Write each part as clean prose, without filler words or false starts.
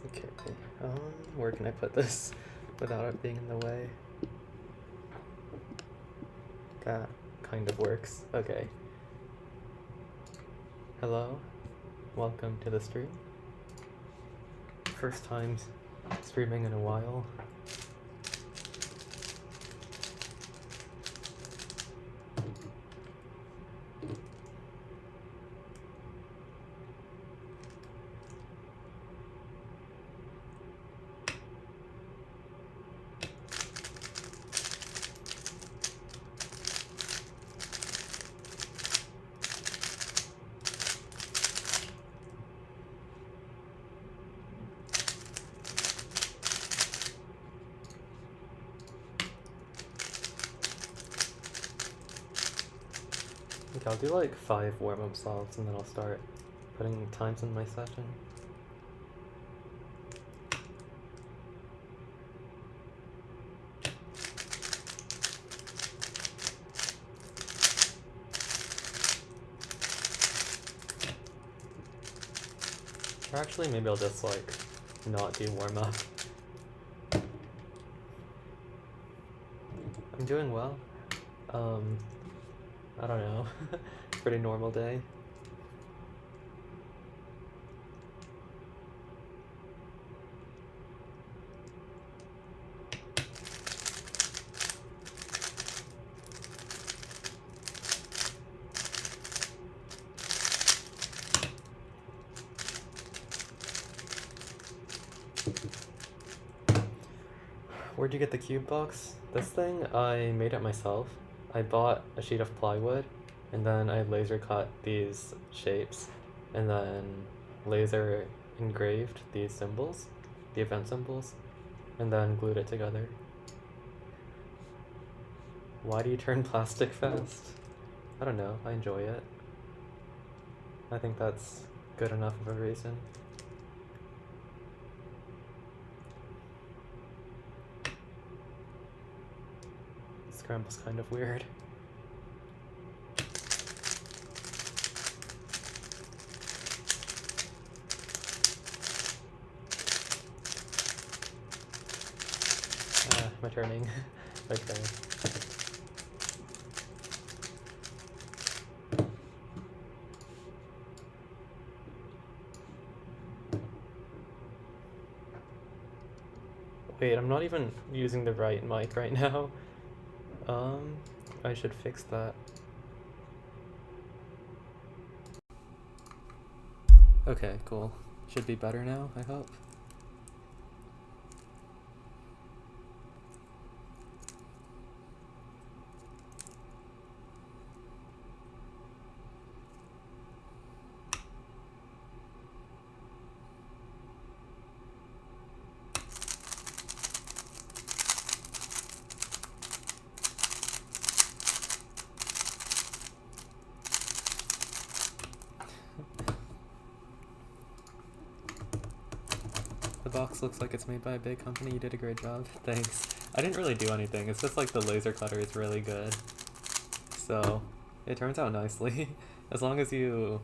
Okay, where can I put this without it being in the way? That kind of works. Okay. Hello, welcome to the stream. First time streaming in a while. Okay, I'll do like 5 warm-up solves and then I'll start putting times in my session. Or actually, maybe I'll just like not do warm-up. I'm doing well. I don't know. Pretty normal day. Where'd you get the cube box? This thing, I made it myself. I bought a sheet of plywood, and then I laser cut these shapes, and then laser engraved these symbols, the event symbols, and then glued it together. Why do you turn plastic fast? I don't know, I enjoy it. I think that's good enough of a reason. Scramble's kind of weird. My turning. Okay. Wait, I'm not even using the right mic right now. I should fix that. Okay, cool. Should be better now, I hope. The box looks like it's made by a big company. You did a great job. Thanks. I didn't really do anything. It's just like the laser cutter is really good. So it turns out nicely. As long as you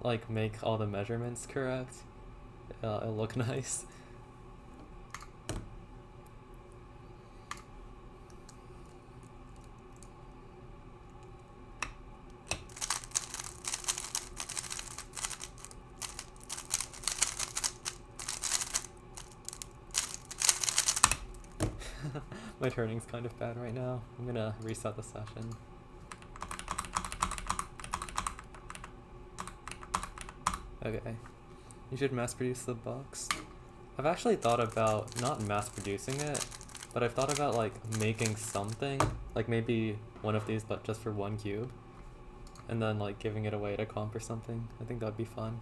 like make all the measurements correct, it'll look nice. My turning's kind of bad right now. I'm gonna reset the session. Okay. You should mass produce the box. I've actually thought about not mass producing it, but I've thought about like making something, like maybe one of these but just for 1 cube, and then like giving it away at a comp or something. I think that'd be fun.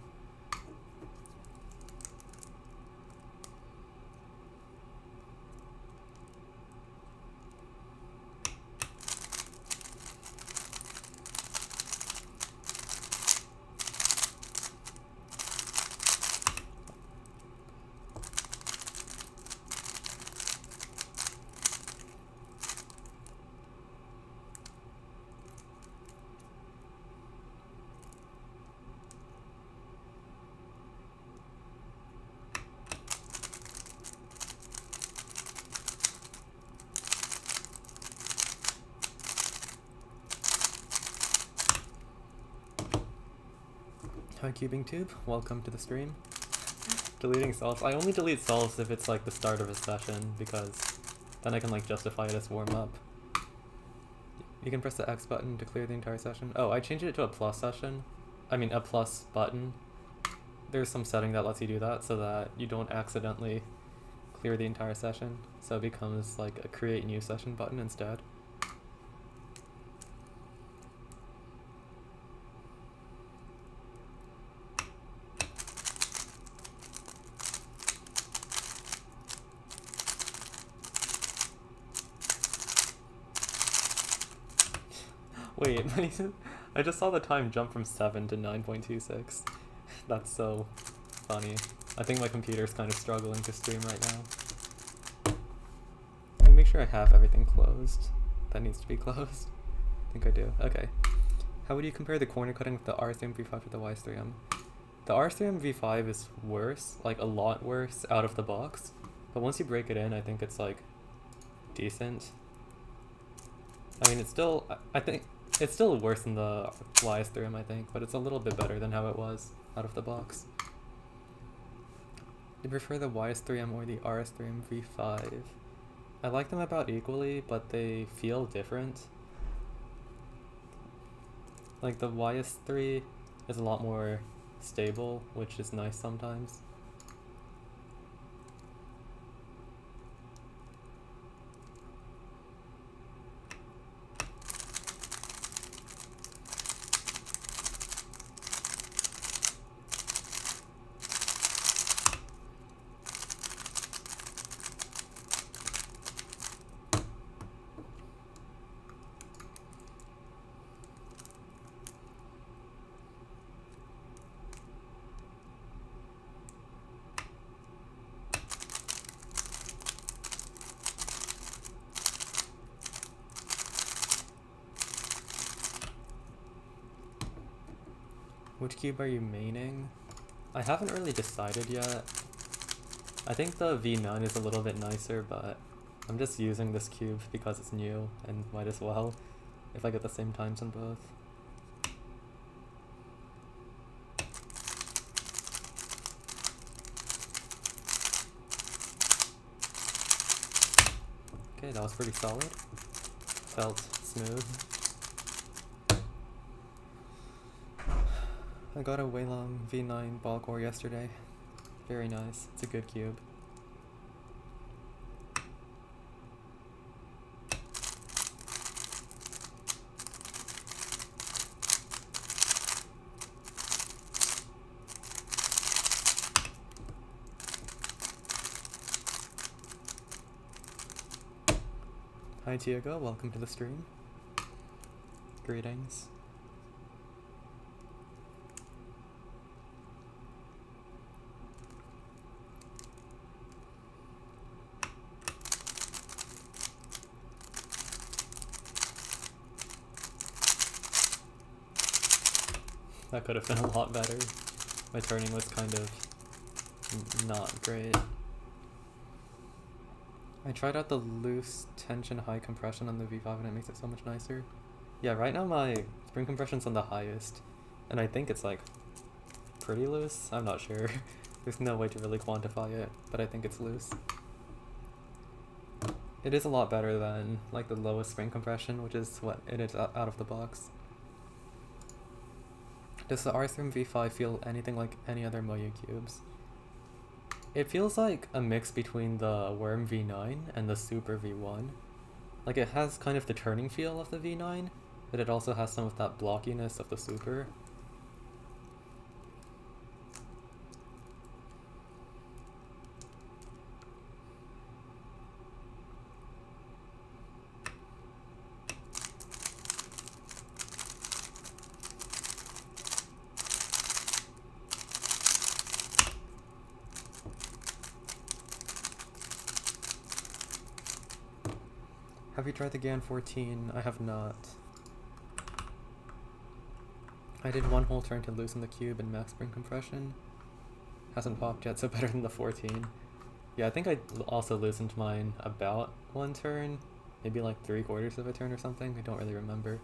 Hi cubing tube, welcome to the stream. Deleting salts. I only delete salts if it's like the start of a session, because then I can like justify it as warm-up. You can press the X button to clear the entire session. Oh, I changed it to a plus session. I mean a plus button. There's some setting that lets you do that so that you don't accidentally clear the entire session. So it becomes like a create new session button instead. Wait, I just saw the time jump from 7 to 9.26. That's so funny. I think my computer's kind of struggling to stream right now. Let me make sure I have everything closed. That needs to be closed. I think I do. Okay. How would you compare the corner cutting with the RS3M V5 with the RS3M? The RS3M V5 is worse, like a lot worse out of the box. But once you break it in, I think it's like decent. I mean, it's still, I think, it's still worse than the RS3M, I think, but it's a little bit better than how it was out of the box. Do you prefer the RS3M or the RS3M V5? I like them about equally, but they feel different. Like the YS3 is a lot more stable, which is nice sometimes. Which cube are you maining? I haven't really decided yet. I think the V9 is a little bit nicer, but I'm just using this cube because it's new and might as well if I get the same times on both. Okay, that was pretty solid. Felt smooth. I got a Weilong V9 ball core yesterday. Very nice. It's a good cube. Hi Diego, welcome to the stream. Greetings. That could have been a lot better. My turning was kind of not great. I tried out the loose tension high compression on the V5 and it makes it so much nicer. Yeah, right now my spring compression's on the highest, and I think it's like pretty loose. I'm not sure. There's no way to really quantify it, but I think it's loose. It is a lot better than like the lowest spring compression, which is what it is out of the box. Does the RS3M V5 feel anything like any other Moyu cubes? It feels like a mix between the Worm V9 and the Super V1. Like it has kind of the turning feel of the V9, but it also has some of that blockiness of the Super. Have you tried the GAN 14? I have not. I did one whole turn to loosen the cube and max spring compression. Hasn't popped yet, so better than the 14. Yeah, I think I also loosened mine about one turn, maybe like 3/4 of a turn or something. I don't really remember.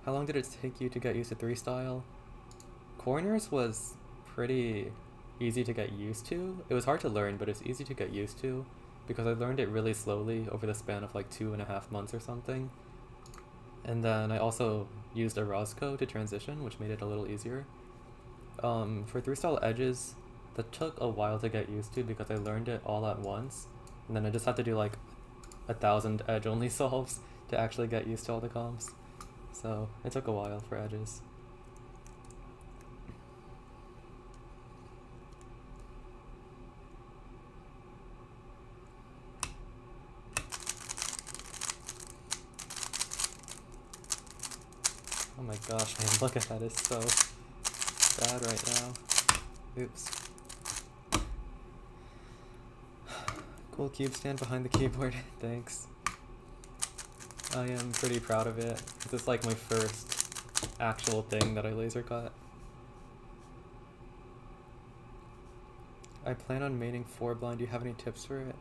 How long did it take you to get used to 3 style? corners was pretty easy to get used to. It was hard to learn, but it's easy to get used to because I learned it really slowly over the span of like 2.5 months or something. And then I also used a Rosco to transition, which made it a little easier. For 3-style edges, that took a while to get used to because I learned it all at once. And then I just had to do like 1,000 edge-only solves to actually get used to all the comps. So it took a while for edges. Oh my gosh, man, look at that, it's so bad right now. Oops. Cool cube stand behind the keyboard, thanks. I am pretty proud of it. This is like my first actual thing that I laser cut. I plan on maining 4-blind, do you have any tips for it?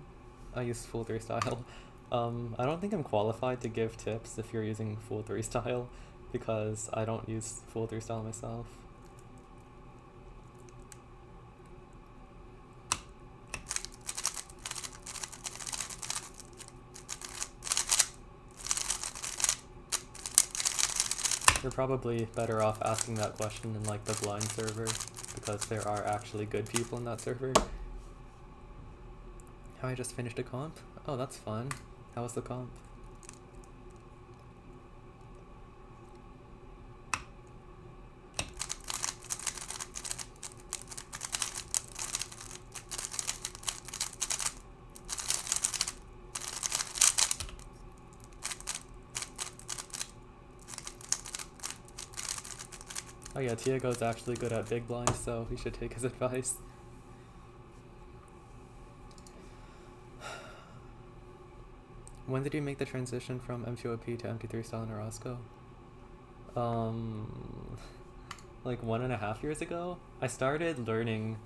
I use full 3 style. I don't think I'm qualified to give tips if you're using full 3 style, because I don't use full 3 style myself. You're probably better off asking that question in like the blind server, because there are actually good people in that server. How I just finished a comp? Oh, that's fun. How was the comp? Oh yeah, Tiego's actually good at big blinds, so we should take his advice. When did you make the transition from M2OP to MP3 style in Orozco? Like 1.5 years ago? I started learning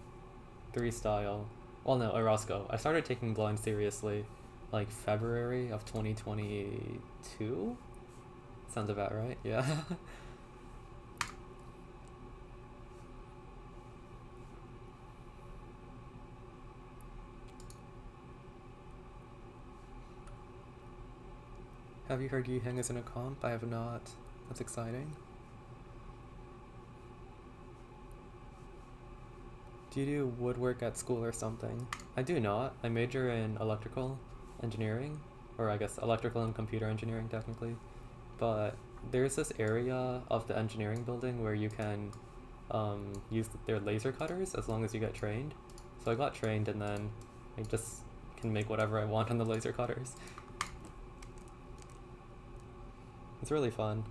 3 style. Well, no, Orozco. I started taking blind seriously like February of 2022? Sounds about right, yeah. Have you heard Yiheng is in a comp? I have not. That's exciting. Do you do woodwork at school or something? I do not. I major in electrical engineering, or I guess electrical and computer engineering technically. But there's this area of the engineering building where you can use their laser cutters as long as you get trained. So I got trained and then I just can make whatever I want on the laser cutters. It's really fun.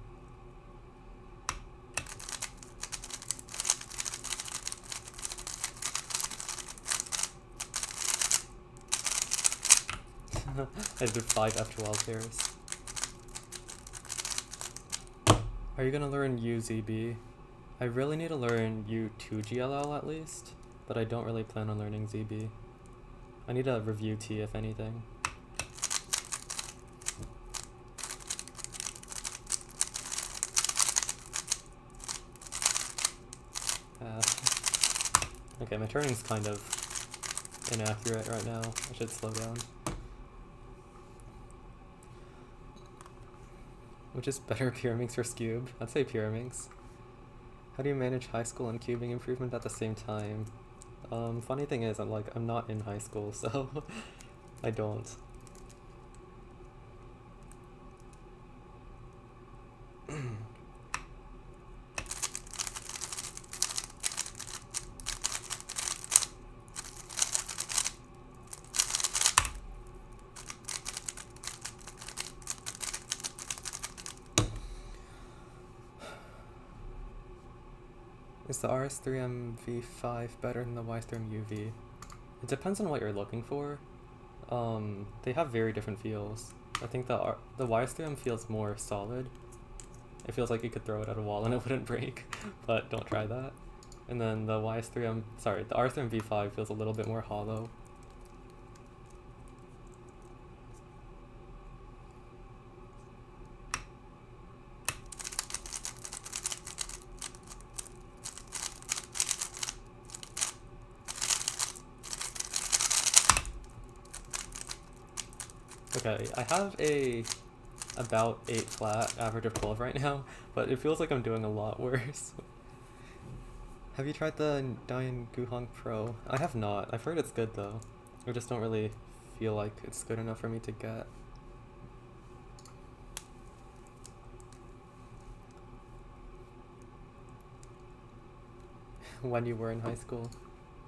I did 5 F12 pairs. Are you gonna learn UZB? I really need to learn U2GLL at least, but I don't really plan on learning ZB. I need a review T if anything. Okay, my turning's kind of inaccurate right now. I should slow down. Which is better, Pyraminx or Scube? I'd say Pyraminx. How do you manage high school and cubing improvement at the same time? Funny thing is, I'm not in high school, so I don't. Is the RS3M V5 better than the Y3M UV? It depends on what you're looking for. They have very different feels. I think the Y3M feels more solid. It feels like you could throw it at a wall and it wouldn't break, but don't try that. And then the the R3M V5 feels a little bit more hollow. Okay, I have a about 8 flat, average of 12 right now, but it feels like I'm doing a lot worse. Have you tried the Dian Guhong Pro? I have not. I've heard it's good though. I just don't really feel like it's good enough for me to get. When you were in high school?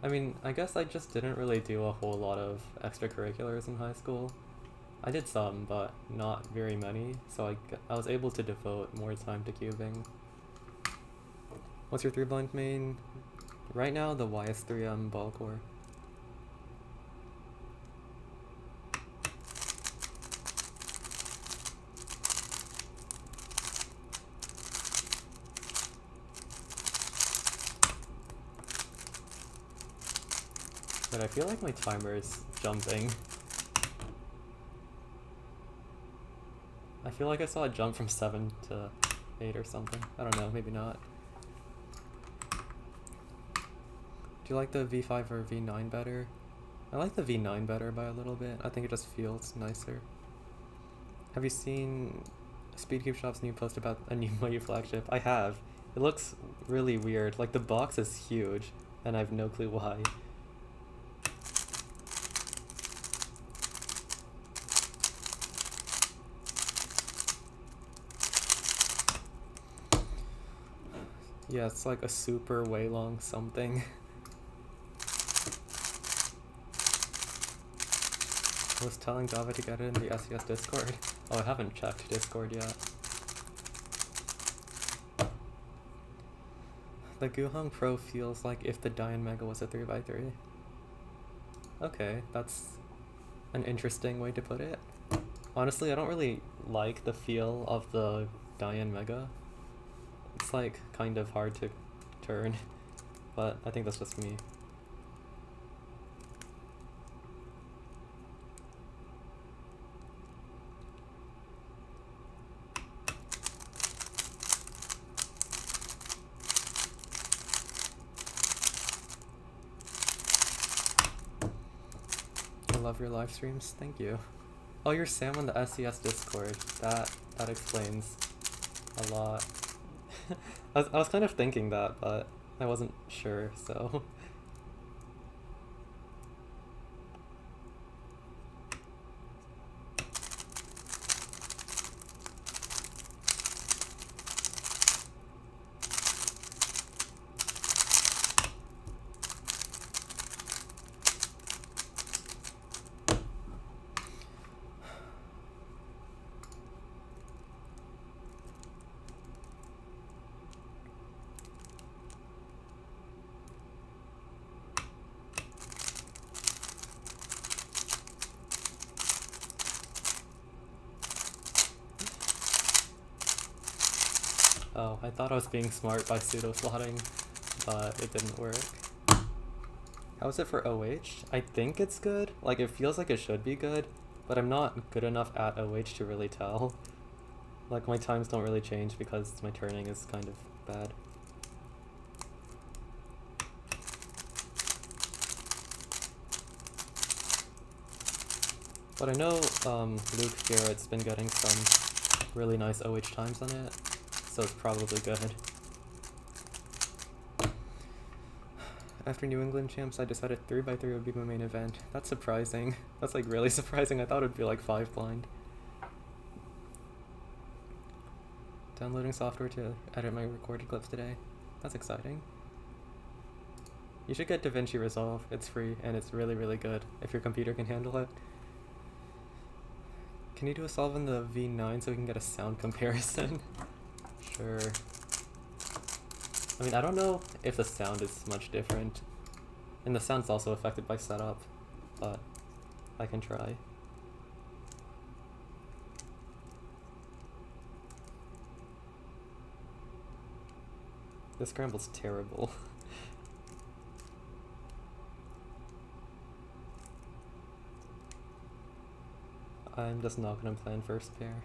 I mean, I guess I just didn't really do a whole lot of extracurriculars in high school. I did some, but not very many, so I was able to devote more time to cubing. What's your 3-blind main? Right now, the RS3M ball core. But I feel like my timer is jumping. I feel like I saw it jump from 7 to 8 or something. I don't know, maybe not. Do you like the V5 or V9 better? I like the V9 better by a little bit. I think it just feels nicer. Have you seen Speedcube Shop's new post about a new Moyu flagship? I have. It looks really weird. Like, the box is huge, and I have no clue why. Yeah, it's like a super way long something. I was telling Java to get it in the SES Discord. Oh, I haven't checked Discord yet. The Guhong Pro feels like if the Dian Mega was a 3x3. Okay, that's an interesting way to put it. Honestly, I don't really like the feel of the Dian Mega. It's like kind of hard to turn, but I think that's just me. I love your live streams, thank you. Oh, you're Sam on the SES Discord. That explains a lot. I was kind of thinking that, but I wasn't sure, so. Oh, I thought I was being smart by pseudo-slotting, but it didn't work. How is it for OH? I think it's good. Like, it feels like it should be good, but I'm not good enough at OH to really tell. Like, my times don't really change because my turning is kind of bad. But I know Luke Garrett's been getting some really nice OH times on it, so it's probably good. After New England champs, I decided 3x3 would be my main event. That's surprising. That's like really surprising. I thought it'd be like 5 blind. Downloading software to edit my recorded clips today. That's exciting. You should get DaVinci Resolve. It's free and it's really, really good if your computer can handle it. Can you do a solve in the V9 so we can get a sound comparison? Sure. I mean, I don't know if the sound is much different, and the sound's also affected by setup, but I can try. This scramble's terrible. I'm just not gonna plan first pair.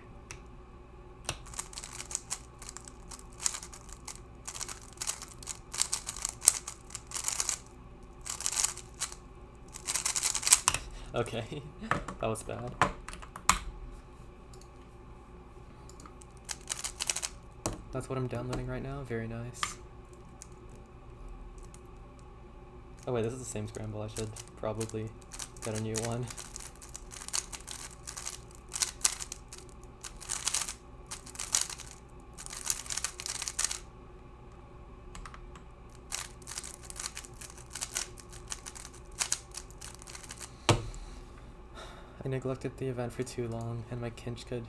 Okay, that was bad. That's what I'm downloading right now. Very nice. Oh wait, this is the same scramble. I should probably get a new one. I neglected the event for too long, and my Kinch could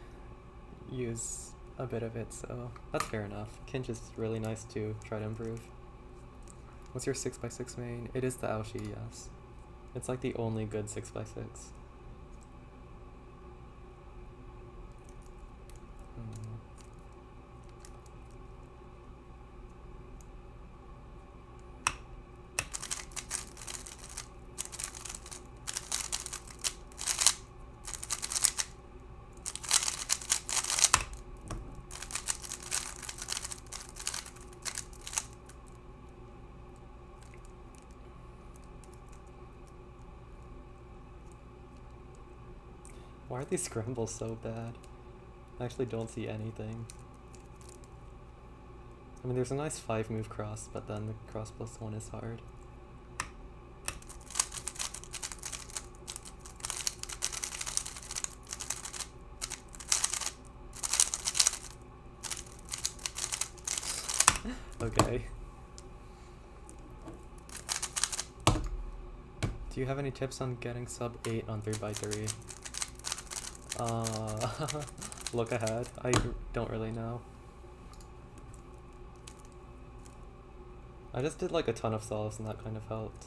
use a bit of it, so that's fair enough. Kinch is really nice to try to improve. What's your 6x6 main? It is the Aoshi, yes. It's like the only good 6x6. Why are these scrambles so bad? I actually don't see anything. I mean, there's a nice 5-move cross, but then the cross plus 1 is hard. Okay. Do you have any tips on getting sub 8 on 3x3? Look ahead. I don't really know. I just did like a ton of solves and that kind of helped.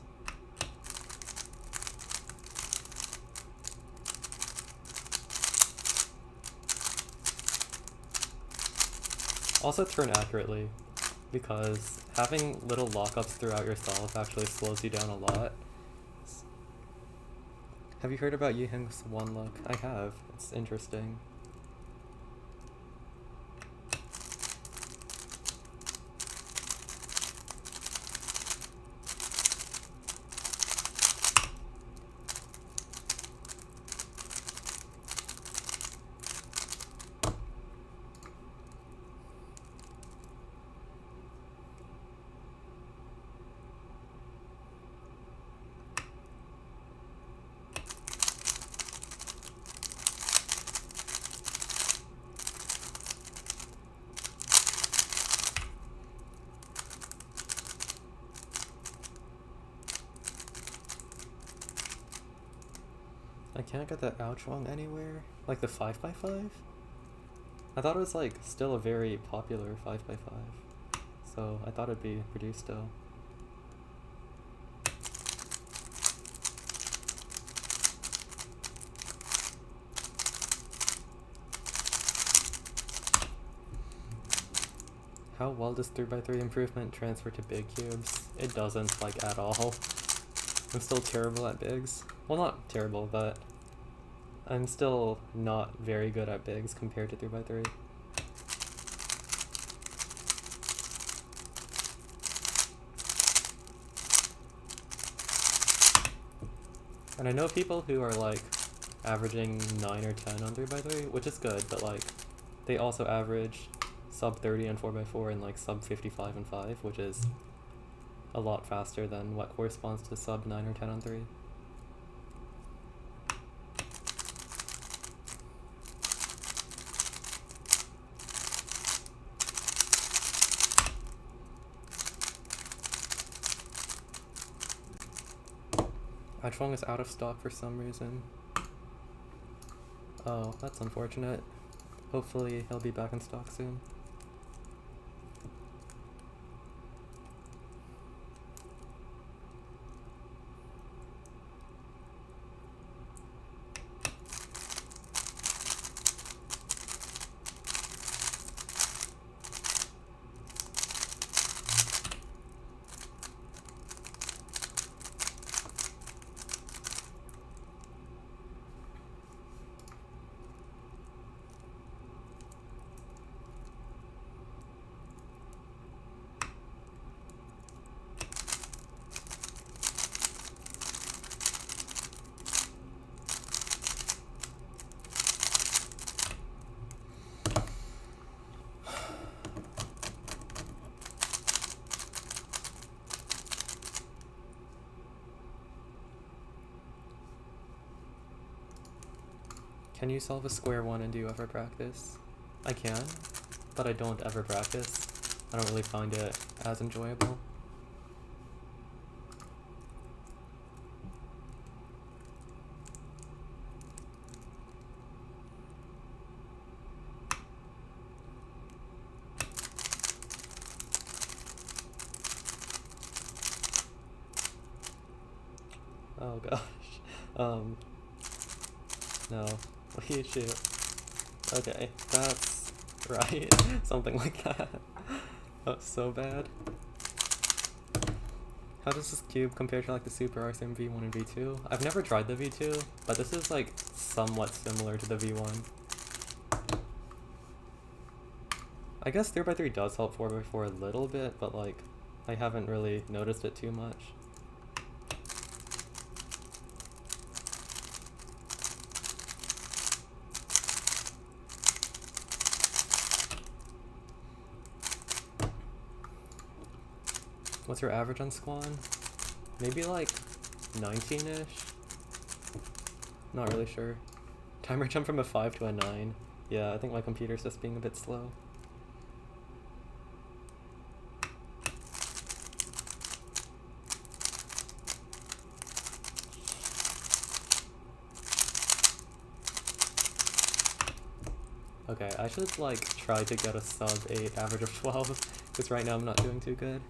Also turn accurately, because having little lockups throughout your solve actually slows you down a lot. Have you heard about Yiheng's one look? I have. It's interesting. I can't get that ouch wrong anywhere. Like the 5x5? I thought it was like still a very popular 5x5. So I thought it'd be produced still. How well does 3x3 improvement transfer to big cubes? It doesn't, like, at all. I'm still terrible at bigs. Well, not terrible, but I'm still not very good at bigs compared to 3x3. And I know people who are like averaging 9 or 10 on 3x3, which is good, but like they also average sub 30 on 4x4 and like sub 55 and 5, which is a lot faster than what corresponds to sub 9 or 10 on 3. Achwong is out of stock for some reason. Oh, that's unfortunate. Hopefully he'll be back in stock soon. Can you solve a square one and do you ever practice? I can, but I don't ever practice. I don't really find it as enjoyable. Oh gosh. No. What do you shoot? Okay, that's right. Something like that. That's so bad. How does this cube compare to like the Super RS3M V1 and V2? I've never tried the V2, but this is like somewhat similar to the V1. I guess 3x3 does help 4x4 a little bit, but like I haven't really noticed it too much. What's your average on Squan? Maybe like 19-ish? Not really sure. Timer jump from a 5 to a 9. Yeah, I think my computer's just being a bit slow. Okay, I should like try to get a sub 8 average of 12, because right now I'm not doing too good.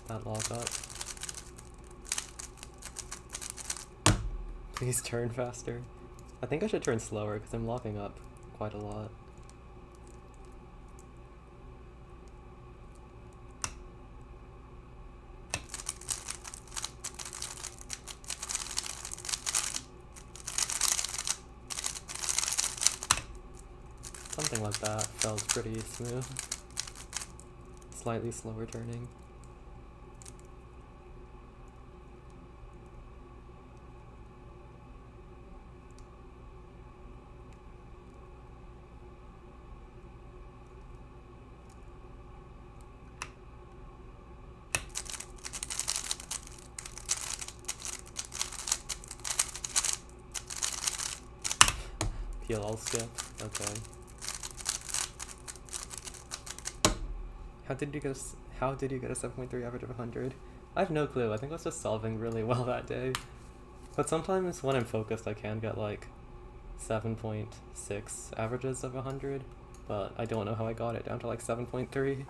That lock up. Please turn faster. I think I should turn slower because I'm locking up quite a lot. Something like that felt pretty smooth. Slightly slower turning. PLL skip, okay. How did you get a 7.3 average of 100? I have no clue. I think I was just solving really well that day. But sometimes when I'm focused I can get like 7.6 averages of 100, but I don't know how I got it down to like 7.3.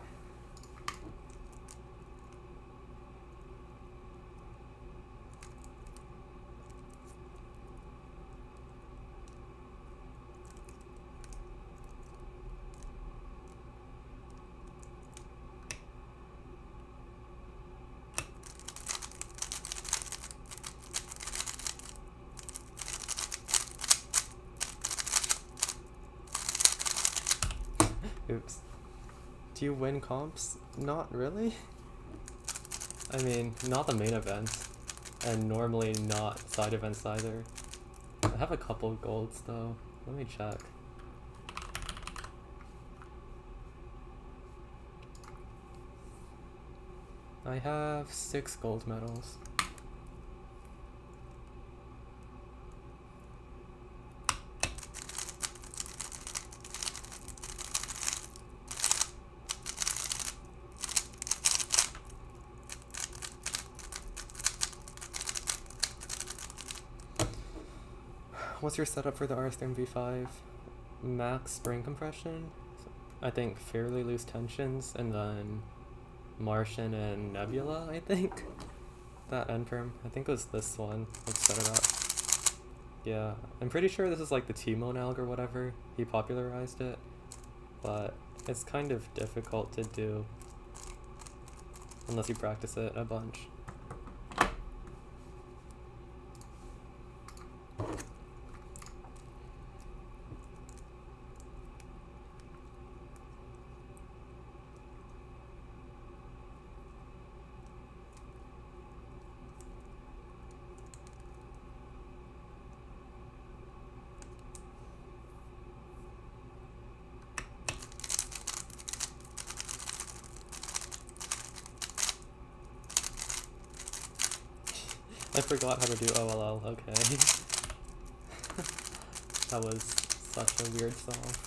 Oops. Do you win comps? Not really. I mean, not the main event, and normally not side events either. I have a couple golds though. Let me check. I have 6 gold medals. What's your setup for the RS3M V5? Max spring compression, I think fairly loose tensions, and then Martian and Nebula, I think. That end perm, I think it was this one. Let's set it up. Yeah, I'm pretty sure this is like the T-Moan alg or whatever. He popularized it, but it's kind of difficult to do unless you practice it a bunch. I forgot how to do OLL, okay. That was such a weird solve.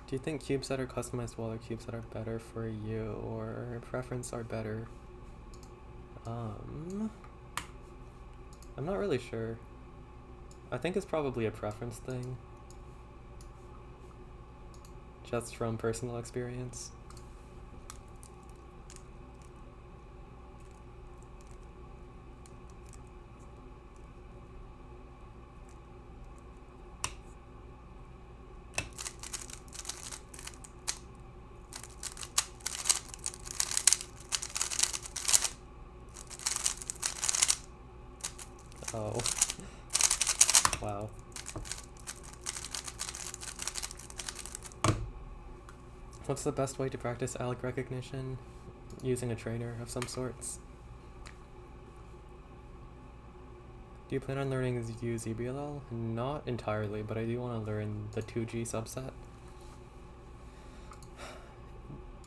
Do you think cubes that are customized well are cubes that are better for you, or preference are better? I'm not really sure. I think it's probably a preference thing. Just from personal experience. Oh. Wow. What's the best way to practice ALEC recognition? Using a trainer of some sorts. Do you plan on learning UZBLL? Not entirely, but I do want to learn the 2G subset.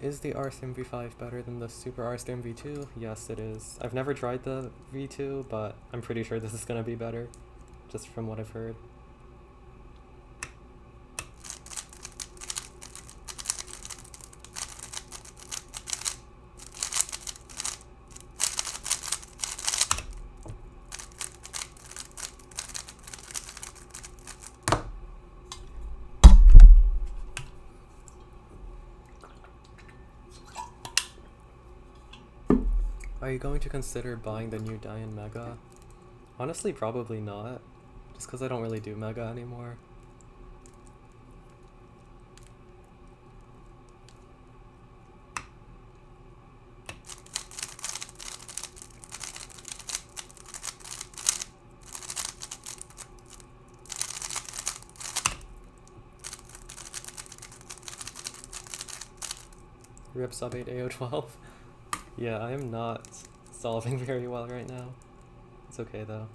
Is the RS3M V5 better than the Super RS3M V2? Yes, it is. I've never tried the V2, but I'm pretty sure this is going to be better, just from what I've heard. Are you going to consider buying the new Dian Mega? Honestly, probably not, just because I don't really do Mega anymore. Rip sub 8 AO12. Yeah, I am not solving very well right now. It's okay though.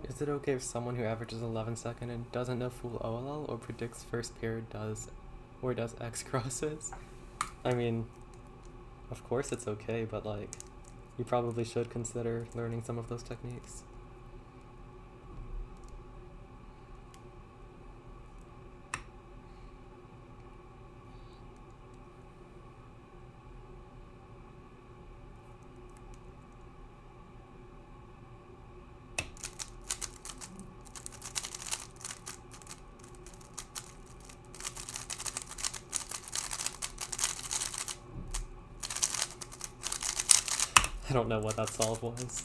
Is it okay if someone who averages 11 second and doesn't know full OLL or predicts first pair does X crosses? I mean, of course it's okay, but like, you probably should consider learning some of those techniques. I don't know what that solve was.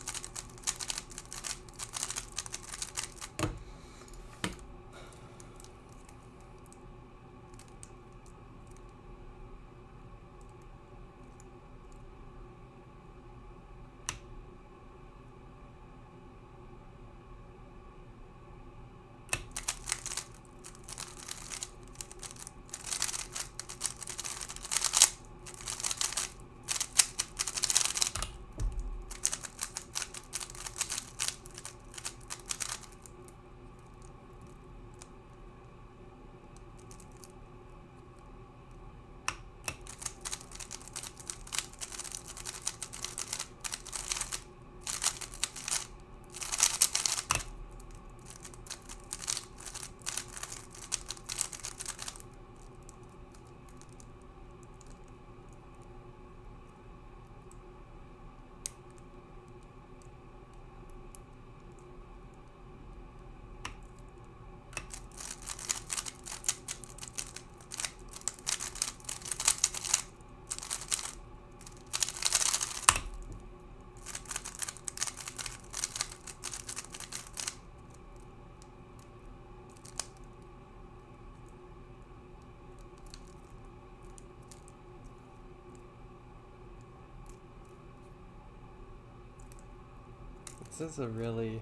This is a really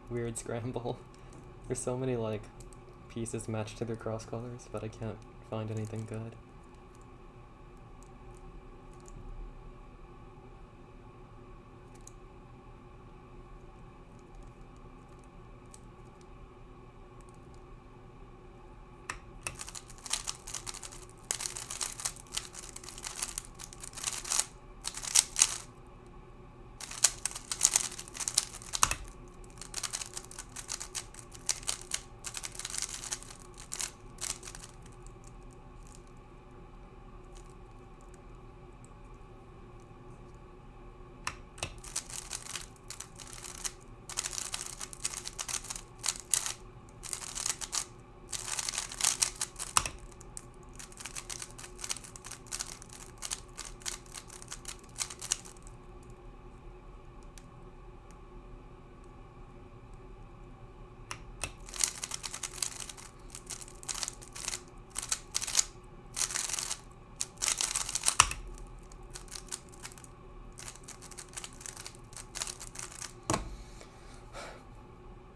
weird scramble. There's so many like pieces matched to their cross colors, but I can't find anything good.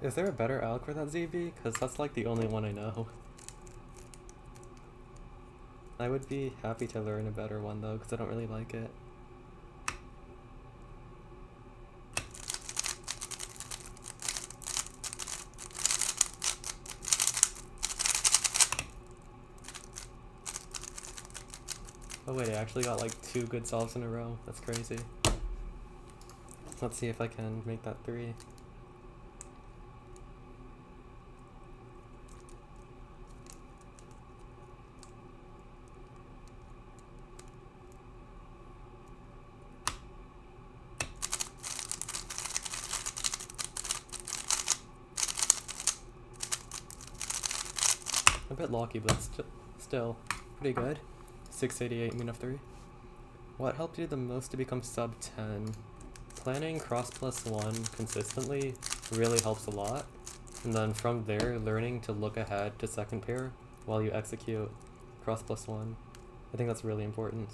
Is there a better alg for that ZB? Because that's like the only one I know. I would be happy to learn a better one though, because I don't really like it. Oh wait, I actually got like 2 good solves in a row. That's crazy. Let's see if I can make that 3. A bit lucky, but still pretty good. 688 mean of 3. What helped you the most to become sub 10? Planning cross +1 consistently really helps a lot. And then from there, learning to look ahead to second pair while you execute cross +1. I think that's really important.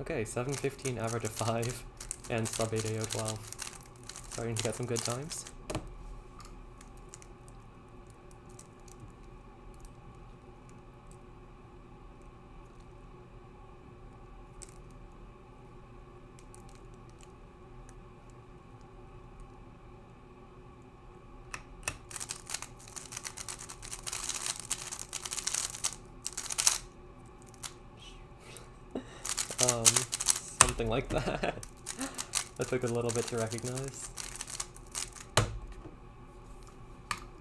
Okay, 715 average of 5 and sub 8 AO 12. Starting to get some good times. Something like that. That took a little bit to recognize.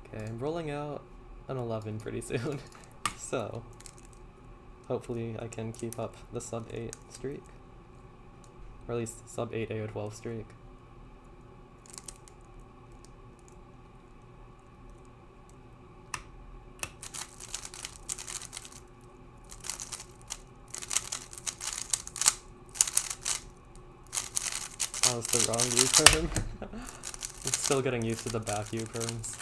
Okay, I'm rolling out an 11 pretty soon, so hopefully I can keep up the sub 8 streak, or at least sub 8 AO 12 streak. That was the wrong U-perm. I'm still getting used to the back U-perms.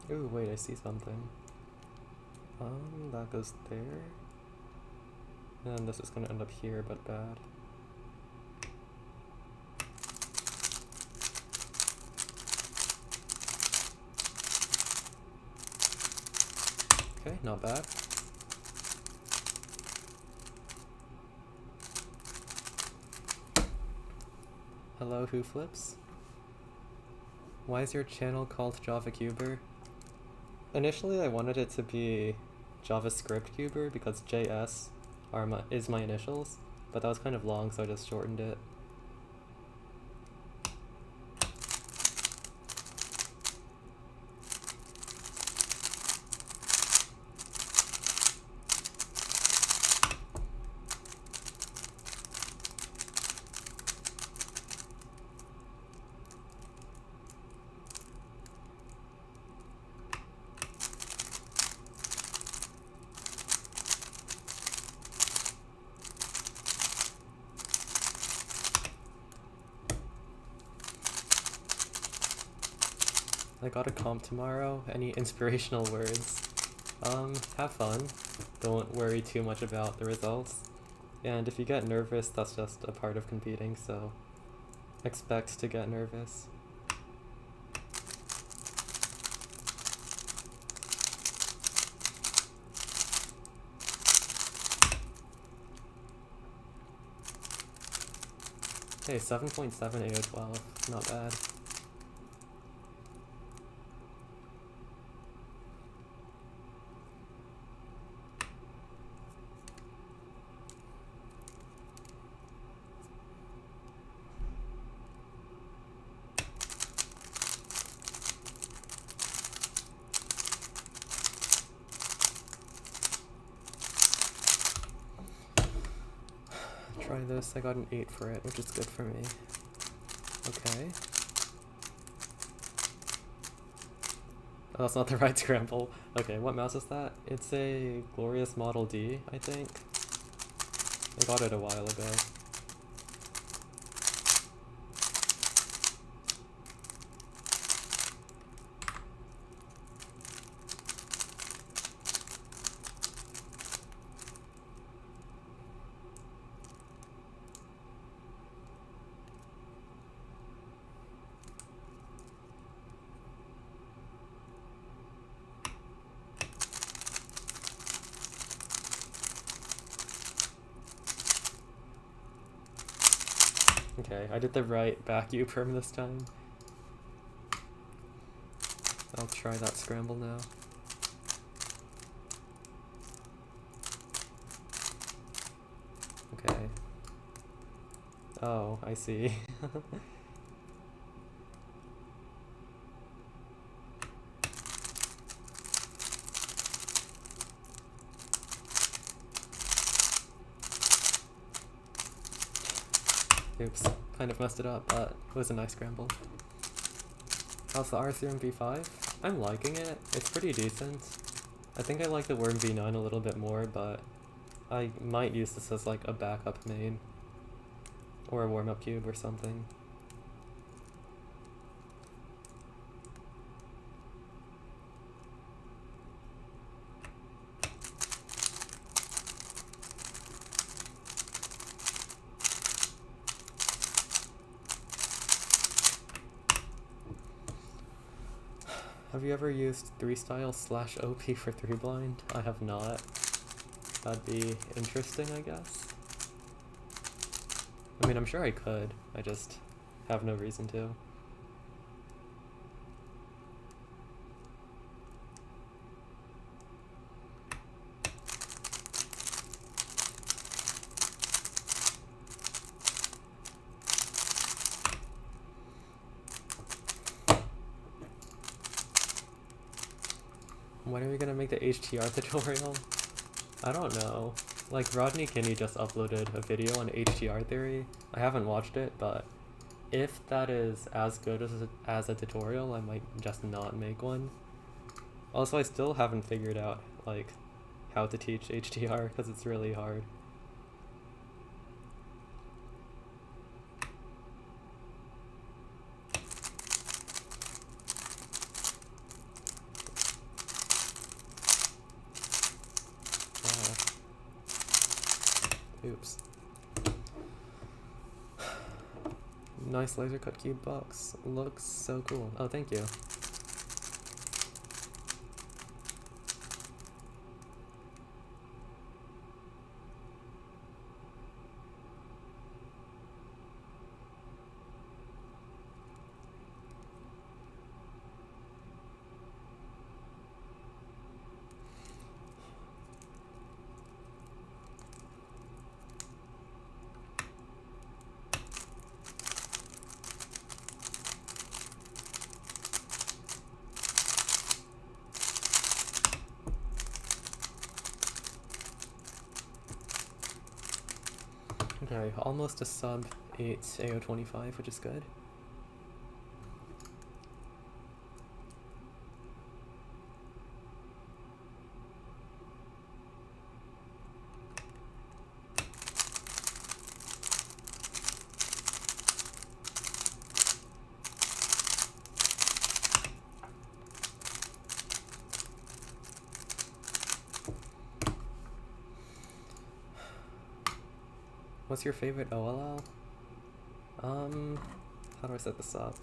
Ooh, wait, I see something. That goes there. And this is gonna end up here, but bad. Okay, not bad. Hello, Who Flips? Why is your channel called JavaCuber? Initially, I wanted it to be JavaScript Cuber because JS is my initials, but that was kind of long, so I just shortened it. I got a comp tomorrow. Any inspirational words? Have fun. Don't worry too much about the results. And if you get nervous, that's just a part of competing, so expect to get nervous. Hey, 7.7 AO12, not bad. Try this, I got an 8 for it, which is good for me. Okay. Oh, that's not the right scramble. Okay, what mouse is that? It's a Glorious Model D, I think. I got it a while ago. Okay, I did the right back U-perm this time. I'll try that scramble now. Okay. Oh, I see. Oops, kind of messed it up, but it was a nice scramble. How's the RS3M V5? I'm liking it. It's pretty decent. I think I like the Worm V9 a little bit more, but I might use this as like a backup main. Or a warm-up cube or something. Have you ever used 3style/OP for 3-blind? I have not. That'd be interesting, I guess. I mean, I'm sure I could. I just have no reason to. When are we gonna make the HTR tutorial? I don't know. Like, Rodney Kinney just uploaded a video on HTR theory. I haven't watched it, but if that is as good as a tutorial, I might just not make one. Also, I still haven't figured out, like, how to teach HTR, because it's really hard. Oops. Nice laser cut cube box. Looks so cool. Oh, thank you. Okay, almost a sub 8 AO25, which is good. What's your favorite OLL? How do I set this up?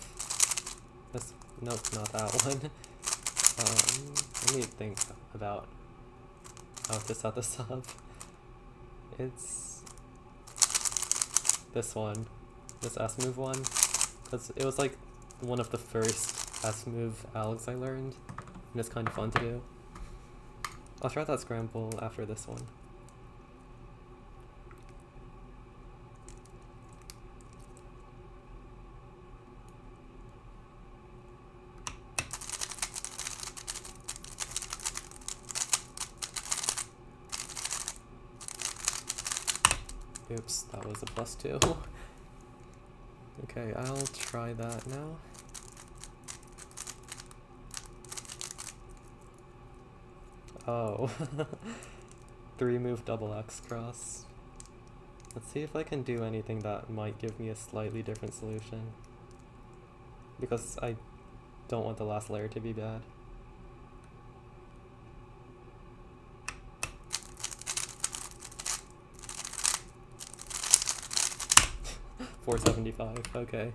Nope, not that one. Let me think about how to set this up. It's this one, this S move one, because it was like one of the first S move Alex I learned, and it's kind of fun to do. I'll try that scramble after this one. Oops, that was a +2. Okay, I'll try that now. Oh, 3-move double X cross. Let's see if I can do anything that might give me a slightly different solution. Because I don't want the last layer to be bad. $475, okay.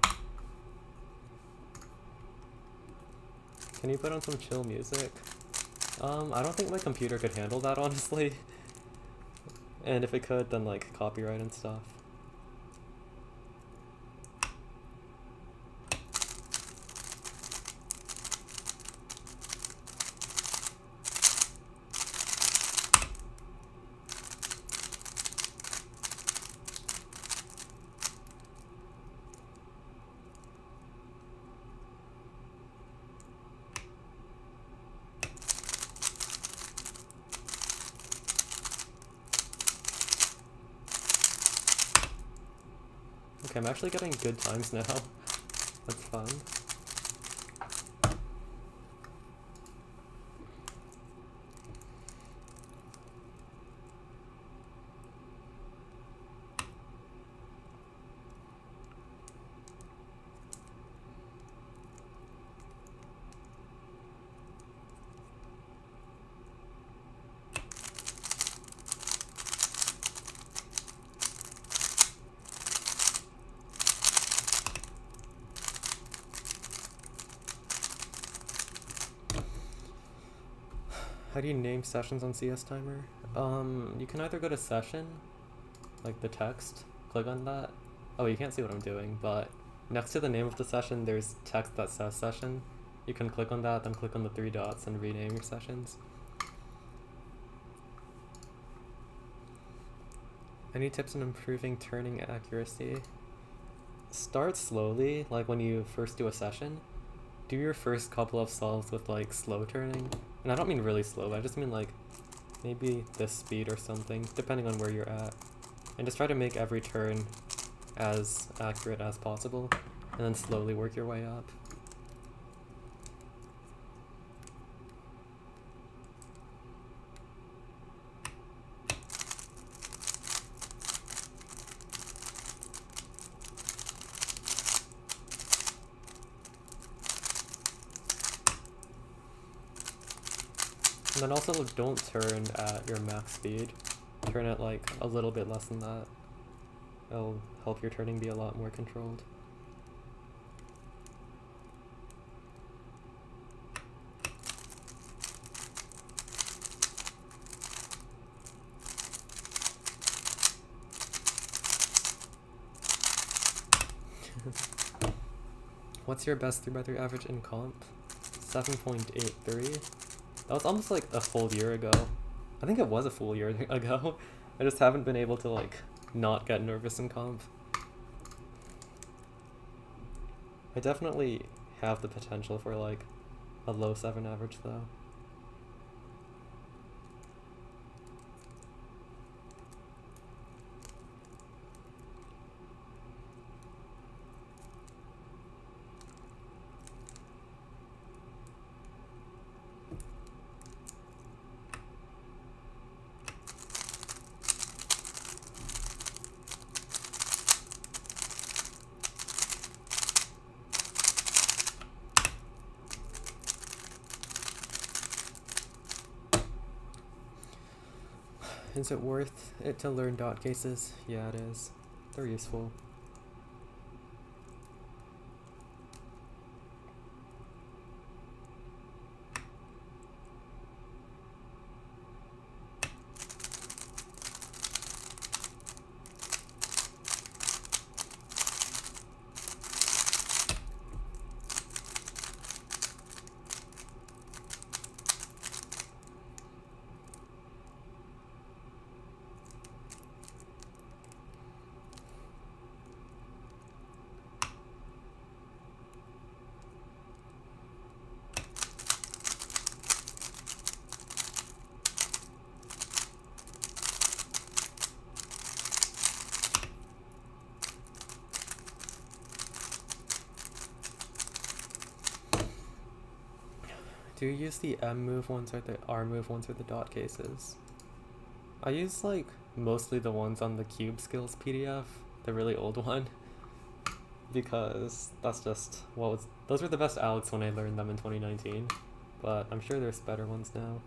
Can you put on some chill music? I don't think my computer could handle that, honestly. And if it could, then like copyright and stuff. Okay, I'm actually getting good times now. That's fun. How do you name sessions on CS Timer? You can either go to session, like the text, click on that. Oh, you can't see what I'm doing, but next to the name of the session, there's text that says session. You can click on that, then click on the 3 dots and rename your sessions. Any tips on improving turning accuracy? Start slowly, like when you first do a session. Do your first couple of solves with like slow turning. And I don't mean really slow, I just mean like maybe this speed or something, depending on where you're at. And just try to make every turn as accurate as possible, and then slowly work your way up. And then also don't turn at your max speed. Turn it like a little bit less than that. It'll help your turning be a lot more controlled. What's your best 3x3 average in comp? 7.83. That was almost like a full year ago. I think it was a full year ago. I just haven't been able to like not get nervous in comp. I definitely have the potential for like a low 7 average though. Is it worth it to learn dot cases? Yeah, it is. They're useful. Do you use the M move ones or the R move ones or the dot cases? I use like mostly the ones on the Cube Skills PDF, the really old one, because that's just those were the best outs when I learned them in 2019, but I'm sure there's better ones now.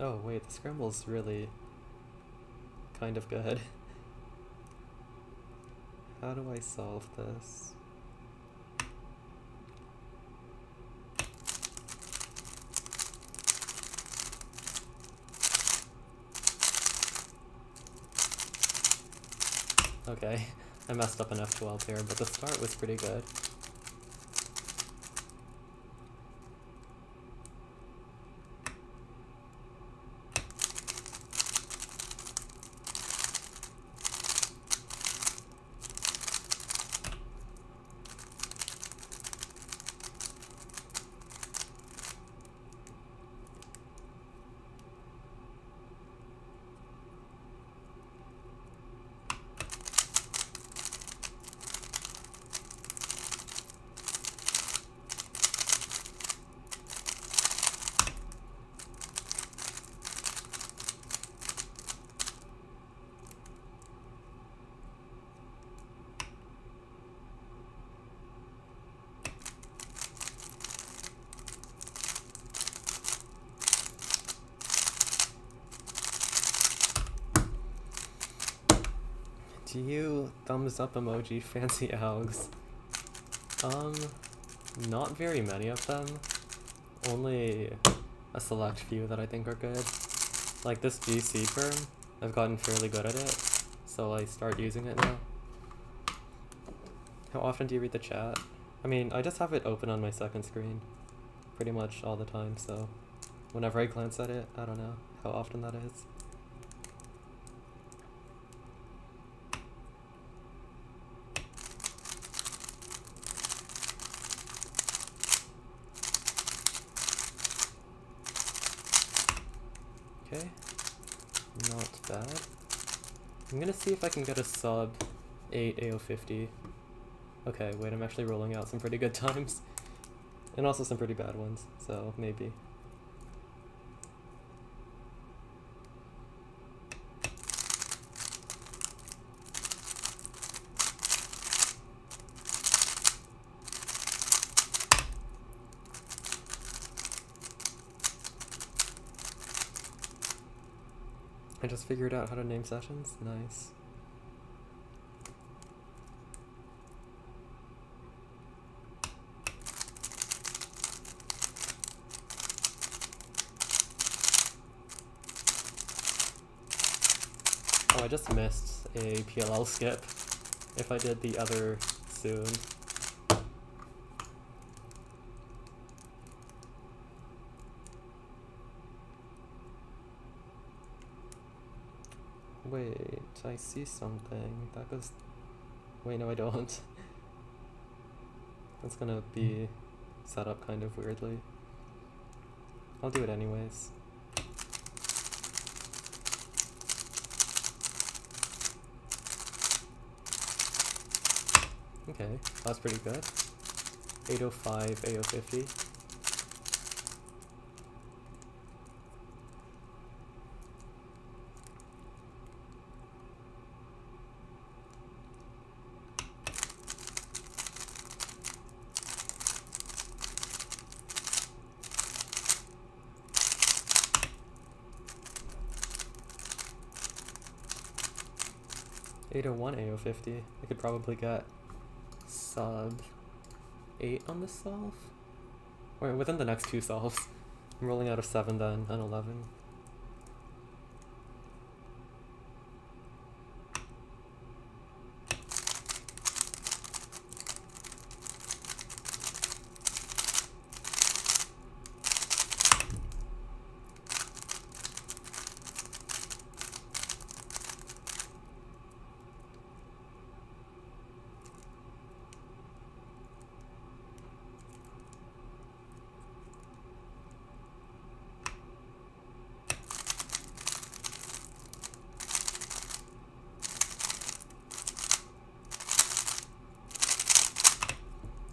Oh wait, the scramble's really kind of good. How do I solve this? Okay, I messed up an F12 here, but the start was pretty good. Do you thumbs up emoji fancy algs? Not very many of them. Only a select few that I think are good. Like this GC perm, I've gotten fairly good at it, so I start using it now. How often do you read the chat? I mean, I just have it open on my second screen pretty much all the time, so whenever I glance at it, I don't know how often that is. Okay, not bad. I'm gonna see if I can get a sub 8 AO50. Okay, wait, I'm actually rolling out some pretty good times. And also some pretty bad ones, so maybe. I just figured out how to name sessions. Nice. Oh, I just missed a PLL skip if I did the other soon. Wait, I see something. That goes... Wait, no I don't. That's gonna be set up kind of weirdly. I'll do it anyways. Okay, that's pretty good. 805, AO50. (801) AO50. I could probably get sub 8 on this solve? Or within the next two solves. I'm rolling out of 7 then, and 11.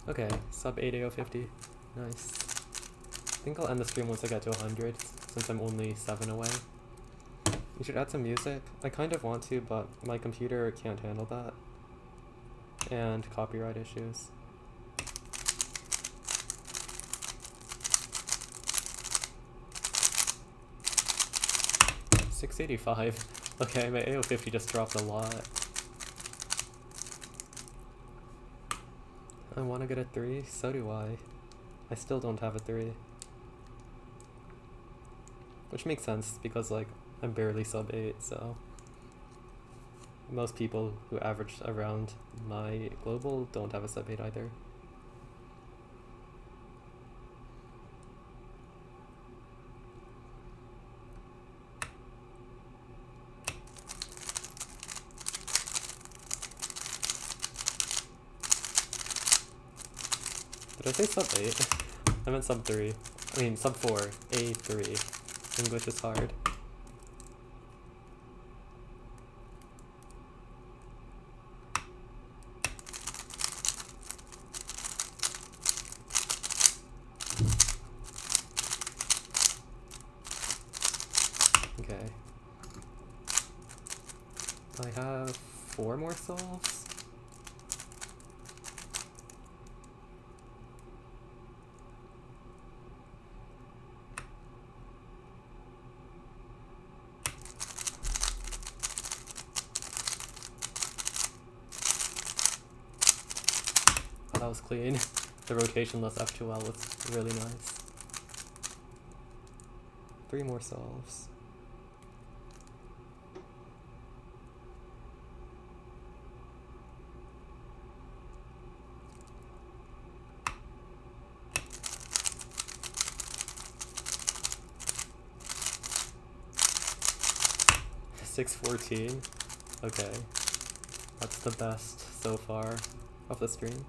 Okay, sub 8 AO50. Nice. I think I'll end the stream once I get to 100, since I'm only 7 away. You should add some music. I kind of want to, but my computer can't handle that. And copyright issues. $685. Okay, my AO50 just dropped a lot. I want to get a 3, so do I. I still don't have a 3. Which makes sense, because like, I'm barely sub 8, so... Most people who average around my global don't have a sub 8 either. Did I say sub 8? I meant sub 3. I mean sub 4. A3. English is hard. Okay. I have 4 more solves. That was clean. The rotationless F2L was really nice. 3 more solves. $614. Okay. That's the best so far of the stream.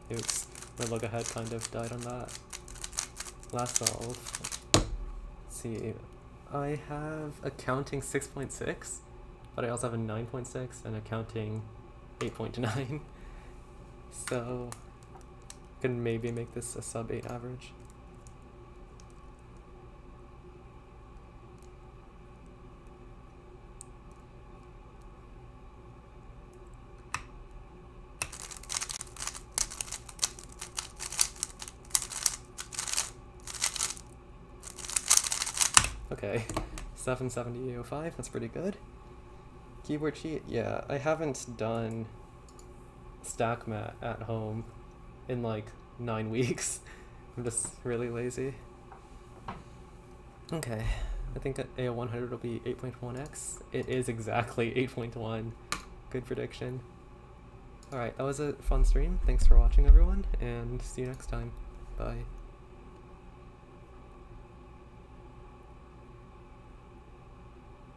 Oops, my look ahead kind of died on that. Last solve. Let's see, I have accounting 6.6, but I also have a 9.6 and accounting 8.9. So, I can maybe make this a sub 8 average. Okay, 770 that's pretty good. Keyboard cheat, yeah, I haven't done stack mat at home in like 9 weeks. I'm just really lazy. Okay, I think that AO100 will be 8.1x. It is exactly 8.1. Good prediction. Alright, that was a fun stream. Thanks for watching, everyone, and see you next time. Bye.